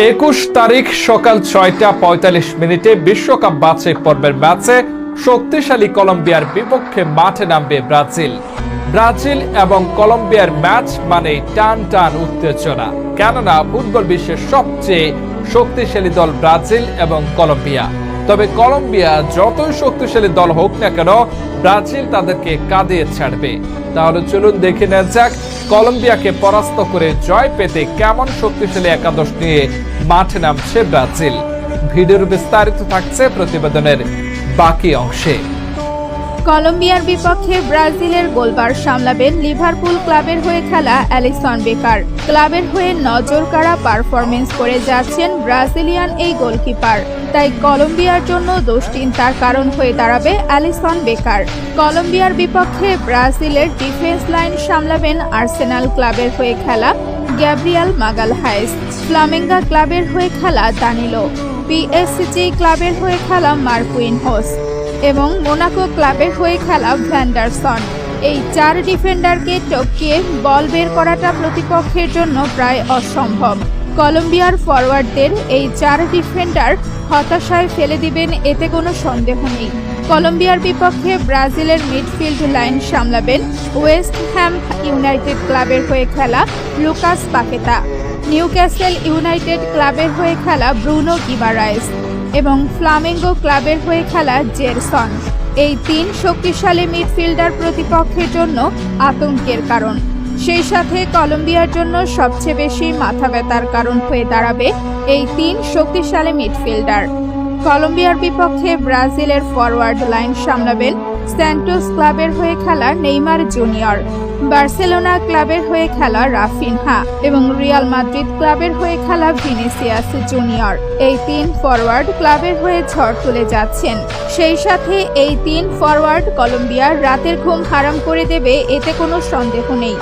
21 তারিখ সকাল 6টা 45 বিশ্বকাপ বাছাই পর্বের ম্যাচে শক্তিশালী কলম্বিয়ার বিপক্ষে মাঠে নামবে ব্রাজিল এবং কলম্বিয়ার ম্যাচ মানে টান টান উত্তেজনা। কেননা ফুটবল বিশ্বের সবচেয়ে শক্তিশালী দল ব্রাজিল এবং কলম্বিয়া। তবে কলম্বিয়া যতই শক্তিশালী দল হোক না কেন, ব্রাজিল তাদেরকে কাঁদিয়ে ছাড়বে। তাহলে চলুন দেখে নেওয়া যাক কলম্বিয়াকে পরাস্ত করে জয় পেতে কেমন শক্তিশালী একাদশ নিয়ে মাঠে নামছে ব্রাজিল। ভিডিওর বিস্তারিত থাকছে প্রতিবেদনের বাকি অংশে। কলম্বিয়ার বিপক্ষে ব্রাজিলের গোলবার সামলাবেন লিভারপুল ক্লাবের হয়ে খেলা অ্যালিসন বেকার। ক্লাবের হয়ে নজরকাড়া পারফরমেন্স করে যাচ্ছেন ব্রাজিলিয়ান এই গোলকিপার। তাই কলম্বিয়ার জন্য দুশ্চিন্তার কারণ হয়ে দাঁড়াবে অ্যালিসন বেকার। কলম্বিয়ার বিপক্ষে ব্রাজিলের ডিফেন্স লাইন সামলাবেন আর্সেনাল ক্লাবের হয়ে খেলা গ্যাব্রিয়েল মাগালহায়েস, ফ্লামেঙ্গা ক্লাবের হয়ে খেলা দানিলো, পিএসজি ক্লাবের হয়ে খেলা মার্কুইনহোস এবং মোনাকো ক্লাবের হয়ে খেলা ভ্যান্ডারসন। এই 4 ডিফেন্ডারকে টপকিয়ে বল বের করাটা প্রতিপক্ষের জন্য প্রায় অসম্ভব। কলম্বিয়ার ফরওয়ার্ডদের এই 4 ডিফেন্ডার হতাশায় ফেলে দিবেন, এতে কোনো সন্দেহ নেই। কলম্বিয়ার বিপক্ষে ব্রাজিলের মিডফিল্ড লাইন সামলাবেন ওয়েস্ট হ্যাম ইউনাইটেড ক্লাবের হয়ে খেলা লুকাস পাকেতা, নিউক্যাসল ইউনাইটেড ক্লাবের হয়ে খেলা ব্রুনো গিমারায়েস এবং ফ্লামেঙ্গো ক্লাবের হয়ে খেলা জেরসন। এই 3 শক্তিশালী মিডফিল্ডার প্রতিপক্ষের জন্য আতঙ্কের কারণ। সেই সাথে কলম্বিয়ার জন্য সবচেয়ে বেশি মাথা ব্যথার কারণ হয়ে দাঁড়াবে এই 3 শক্তিশালী মিডফিল্ডার। কলম্বিয়ার বিপক্ষে ব্রাজিলের ফরওয়ার্ড লাইন সামলাবেন স্যান্টোস ক্লাবের হয়ে খেলা নেইমার জুনিয়র, বার্সেলোনা ক্লাবের হয়ে খেলা রাফিনহা এবং রিয়াল মাদ্রিদ ক্লাবের হয়ে খেলা ভিনিসিয়াস জুনিয়র। এই 3 ফরওয়ার্ড ক্লাবের হয়ে ঝড় তুলে যাচ্ছেন। সেই সাথে এই 3 ফরওয়ার্ড কলম্বিয়ার রাতের ঘুম হারাম করে দেবে, এতে কোনো সন্দেহ নেই।